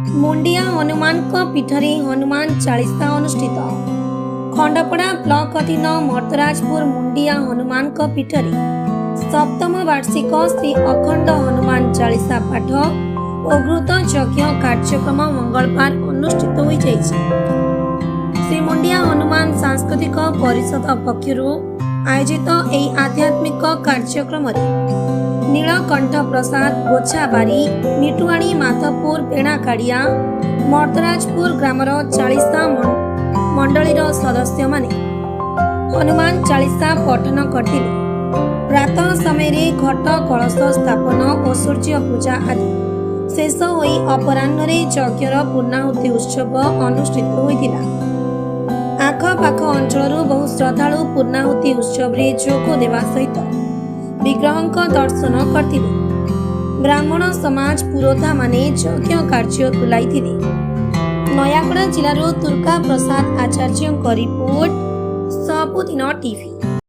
मुंडिया Hanuman पीठरे Hanuman Chalisa अनुष्ठित। खंडपड़ा block अधीन मर्दराजपुर मुंडिया हनुमान पीठरे सप्तम वार्षिक श्री अखंड हनुमान चालीसा पाठ और घृत यज्ञ कार्यक्रम मंगलवार अनुष्ठित हो जाइए। श्री मुंडिया हनुमान सांस्कृतिक परिषद पक्षर आयोजित यह आध्यात्मिक कार्यक्रम नीलकंठ प्रसाद गोछाबारी मिटुआणी माधवपुर पेणाकाड़िया मर्दराजपुर ग्रामर चालीसा मंडलीर सदस्य माने हनुमान चालीसा पठन करते। प्रातः समय घट कलश स्थापन और सूर्य पूजा आदि शेष होई अपराह्न यज्ञर पूर्णाहुति उत्सव अनुष्ठित होइतिला। आखपाख अंचल बहु श्रद्धालु पूर्णाहुति उत्सव जोग देवा सहित विग्रह दर्शन करते। ब्राह्मण समाज पुरोधा माने यज्ञ कार्य तुलाई। Nayagarh जिलार Durga Prasad Acharya report सबुदिन TV.